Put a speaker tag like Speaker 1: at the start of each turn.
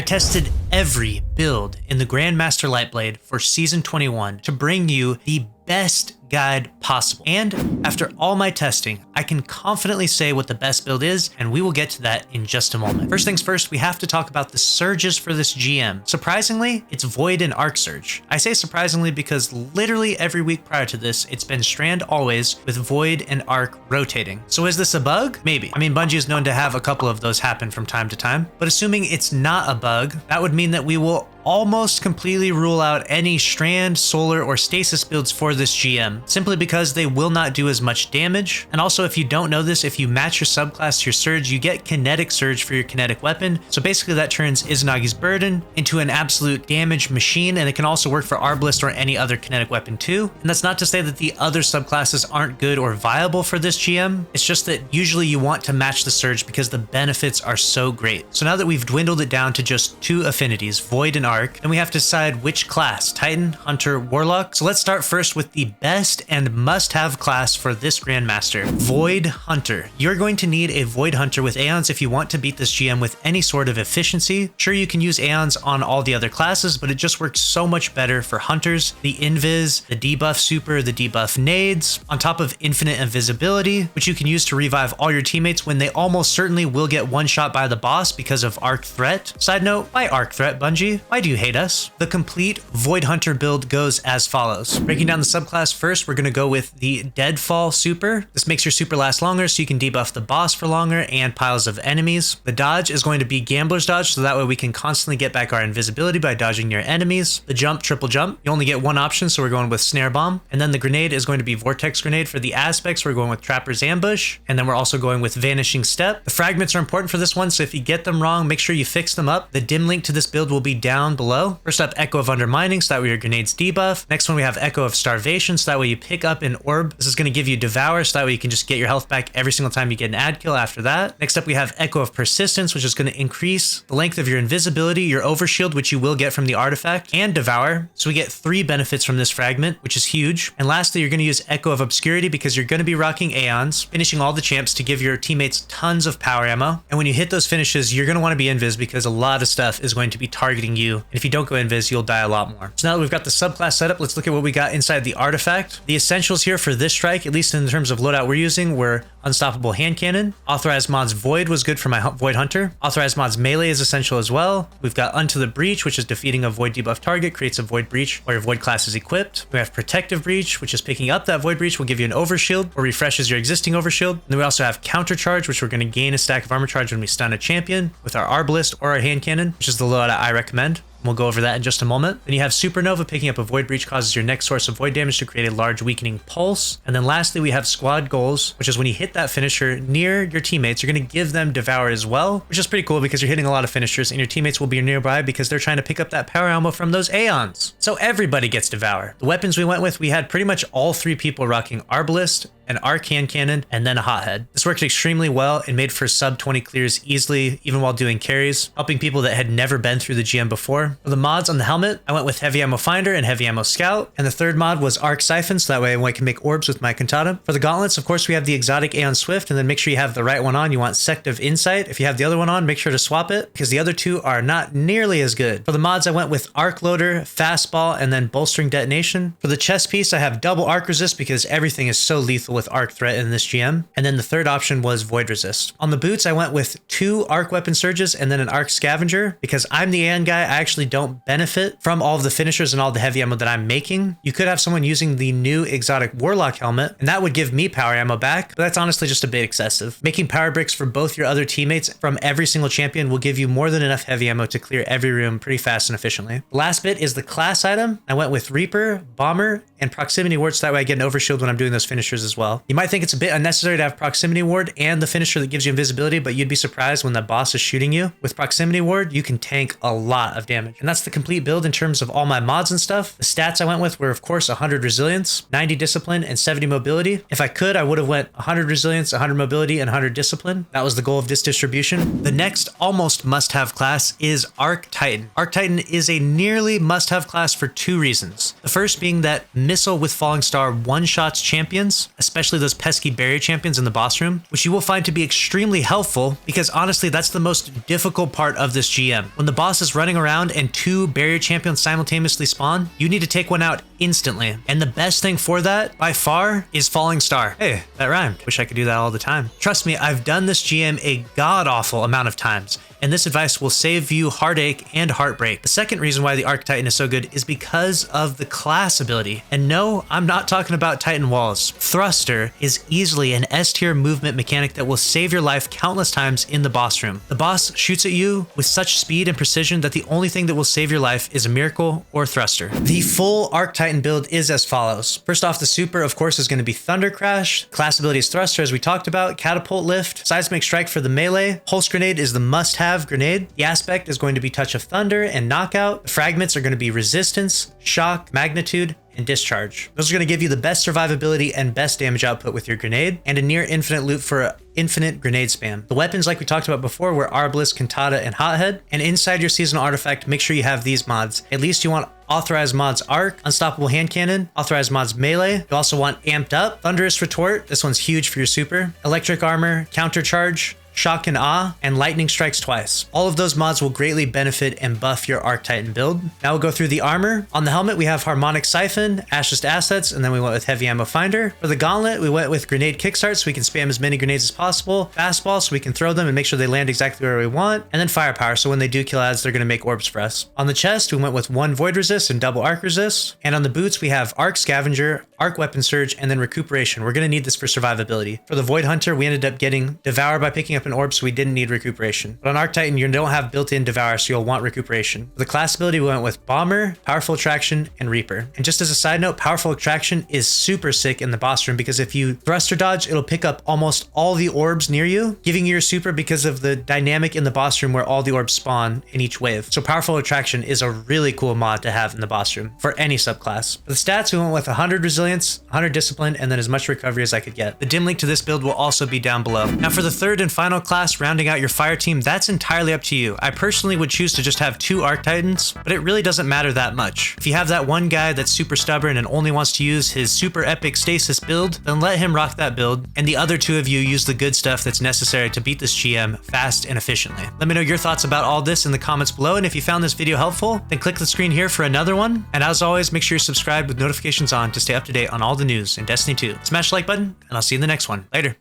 Speaker 1: I tested every build in the Grandmaster Lightblade for Season 21 to bring you the best guide possible. And after all my testing, I can confidently say what the best build is, and we will get to that in just a moment. First things first, we have to talk about the surges for this GM. Surprisingly, it's Void and Arc Surge. I say surprisingly because literally every week prior to this, it's been Strand always with Void and Arc rotating. So is this a bug? Maybe. I mean, Bungie is known to have a couple of those happen from time to time, but assuming it's not a bug, that would mean that we will almost completely rule out any Strand, Solar, or Stasis builds for this GM, simply because they will not do as much damage. And also, if you don't know this, if you match your subclass to your Surge, you get Kinetic Surge for your kinetic weapon. So basically that turns Izanagi's Burden into an absolute damage machine, and it can also work for Arbalist or any other kinetic weapon too. And that's not to say that the other subclasses aren't good or viable for this GM, it's just that usually you want to match the Surge because the benefits are so great. So now that we've dwindled it down to just two affinities, Void and Arc, then we have to decide which class, Titan, Hunter, Warlock. So let's start first with the best and must-have class for this Grandmaster, Void Hunter. You're going to need a Void Hunter with Aeons if you want to beat this GM with any sort of efficiency. Sure, you can use Aeons on all the other classes, but it just works so much better for Hunters. The Invis, the debuff super, the debuff nades, on top of infinite invisibility, which you can use to revive all your teammates when they almost certainly will get one shot by the boss because of Arc Threat. Side note, why Arc Threat, Bungie? Why do you hate us? The complete Void Hunter build goes as follows. Breaking down the subclass first, we're going to go with the Deadfall super. This makes your super last longer so you can debuff the boss for longer and piles of enemies. The dodge is going to be Gambler's Dodge, so that way we can constantly get back our invisibility by dodging your enemies. The jump, triple jump, you only get one option, so we're going with Snare Bomb. And then the grenade is going to be Vortex Grenade. For the aspects, we're going with Trapper's Ambush, and then we're also going with Vanishing Step. The fragments are important for this one, so if you get them wrong, make sure you fix them up. The dim link to this build will be down below. First up, Echo of Undermining, so that way your grenades debuff. Next one, we have Echo of Starvation, so that way you pick up an orb. This is going to give you Devour, so that way you can just get your health back every single time you get an ad kill after that. Next up, we have Echo of Persistence, which is going to increase the length of your invisibility, your overshield, which you will get from the artifact, and Devour. So we get 3 benefits from this fragment, which is huge. And lastly, you're going to use Echo of Obscurity because you're going to be rocking Aeons, finishing all the champs to give your teammates tons of power ammo. And when you hit those finishes, you're going to want to be invis because a lot of stuff is going to be targeting you. And if you don't go invis, you'll die a lot more. So now that we've got the subclass setup, let's look at what we got inside the artifact. The essentials here for this strike, at least in terms of loadout we're using, were Unstoppable Hand Cannon. Authorized Mod's Void was good for my Void Hunter. Authorized Mod's Melee is essential as well. We've got Unto the Breach, which is defeating a Void debuff target, creates a Void Breach while your Void class is equipped. We have Protective Breach, which is picking up that Void Breach, will give you an Overshield or refreshes your existing Overshield. And then we also have Counter Charge, which we're going to gain a stack of armor charge when we stun a champion with our Arbalist or our Hand Cannon, which is the loadout I recommend. We'll go over that in just a moment. Then you have Supernova. Picking up a Void Breach causes your next source of Void damage to create a large weakening pulse. And then lastly, we have Squad Goals, which is when you hit that finisher near your teammates, you're going to give them Devour as well, which is pretty cool because you're hitting a lot of finishers and your teammates will be nearby because they're trying to pick up that power ammo from those Aeons. So everybody gets Devour. The weapons we went with, we had pretty much all 3 people rocking Arbalist, an Arc Hand Cannon, and then a Hothead. This worked extremely well and made for sub 20 clears easily, even while doing carries, helping people that had never been through the GM before. For the mods on the helmet, I went with Heavy Ammo Finder and Heavy Ammo Scout, and the third mod was Arc Siphon, so that way I can make orbs with my Cantata. For the gauntlets, of course, we have the exotic Aeon Swift, and then make sure you have the right one on. You want Sect of Insight. If you have the other one on, make sure to swap it, because the other 2 are not nearly as good. For the mods, I went with Arc Loader, Fastball, and then Bolstering Detonation. For the chest piece, I have double Arc Resist because everything is so lethal with Arc Threat in this GM. And then the third option was Void Resist. On the boots, I went with 2 Arc Weapon Surges and then an Arc Scavenger because I'm the Aeon guy. I actually don't benefit from all of the finishers and all the heavy ammo that I'm making. You could have someone using the new exotic Warlock helmet, and that would give me power ammo back, but that's honestly just a bit excessive. Making power bricks for both your other teammates from every single champion will give you more than enough heavy ammo to clear every room pretty fast and efficiently. The last bit is the class item. I went with Reaper, Bomber, and Proximity Ward, so that way I get an overshield when I'm doing those finishers as well. You might think it's a bit unnecessary to have Proximity Ward and the finisher that gives you invisibility, but you'd be surprised when the boss is shooting you. With Proximity Ward, you can tank a lot of damage. And that's the complete build in terms of all my mods and stuff. The stats I went with were, of course, 100 Resilience, 90 Discipline, and 70 Mobility. If I could, I would have went 100 Resilience, 100 Mobility, and 100 Discipline. That was the goal of this distribution. The next almost must-have class is Arc Titan. Arc Titan is a nearly must-have class for 2 reasons. The first being that Missile with Falling Star one-shots champions, especially especially those pesky barrier champions in the boss room, which you will find to be extremely helpful because honestly, that's the most difficult part of this GM. When the boss is running around and 2 barrier champions simultaneously spawn, you need to take one out instantly. And the best thing for that, by far, is Falling Star. Hey, that rhymed. Wish I could do that all the time. Trust me, I've done this GM a god-awful amount of times, and this advice will save you heartache and heartbreak. The second reason why the Arc Titan is so good is because of the class ability. And no, I'm not talking about Titan Walls. Thruster is easily an S tier movement mechanic that will save your life countless times in the boss room. The boss shoots at you with such speed and precision that the only thing that will save your life is a miracle or Thruster. The full Arc Titan build is as follows. First off, the super, of course, is going to be Thunder Crash. Class ability is Thruster, as we talked about. Catapult Lift. Seismic Strike for the melee. Pulse Grenade is the must-have grenade. The aspect is going to be Touch of Thunder and Knockout. The fragments are going to be Resistance, Shock, Magnitude, and Discharge. Those are going to give you the best survivability and best damage output with your grenade, and a near infinite loot for infinite grenade spam. The weapons, like we talked about before, were Arbalest, Cantata, and Hothead. And inside your seasonal artifact, make sure you have these mods. At least you want Authorized Mods Arc, Unstoppable Hand Cannon, Authorized Mods Melee. You also want Amped Up, Thunderous Retort. This one's huge for your super. Electric Armor, Countercharge, Shock and Awe, and Lightning Strikes Twice. All of those mods will greatly benefit and buff your Arc Titan build. Now we'll go through the armor. On the helmet, we have Harmonic Siphon, Ashest Assets, and then we went with Heavy Ammo Finder. For the gauntlet, we went with Grenade Kickstart so we can spam as many grenades as possible. Fastball so we can throw them and make sure they land exactly where we want. And then Firepower so when they do kill ads, they're going to make orbs for us. On the chest, we went with 1 Void Resist and double Arc Resist. And on the boots, we have Arc Scavenger, Arc Weapon Surge, and then Recuperation. We're going to need this for survivability. For the Void Hunter, we ended up getting Devour by picking up an orb, so we didn't need Recuperation. But on Arc Titan, you don't have built-in Devour, so you'll want Recuperation. For the class ability, we went with Bomber, Powerful Attraction, and Reaper. And just as a side note, Powerful Attraction is super sick in the boss room because if you thruster dodge, it'll pick up almost all the orbs near you, giving you your super because of the dynamic in the boss room where all the orbs spawn in each wave. So Powerful Attraction is a really cool mod to have in the boss room for any subclass. For the stats, we went with 100 Resilience, 100 Discipline, and then as much Recovery as I could get. The dim link to this build will also be down below. Now for the third and final class, rounding out your fire team, that's entirely up to you. I personally would choose to just have 2 Arc Titans, but it really doesn't matter that much. If you have that one guy that's super stubborn and only wants to use his super epic stasis build, then let him rock that build, and the other 2 of you use the good stuff that's necessary to beat this GM fast and efficiently. Let me know your thoughts about all this in the comments below, and if you found this video helpful, then click the screen here for another one. And as always, make sure you're subscribed with notifications on to stay up to date on all the news in Destiny 2. Smash the like button, and I'll see you in the next one. Later.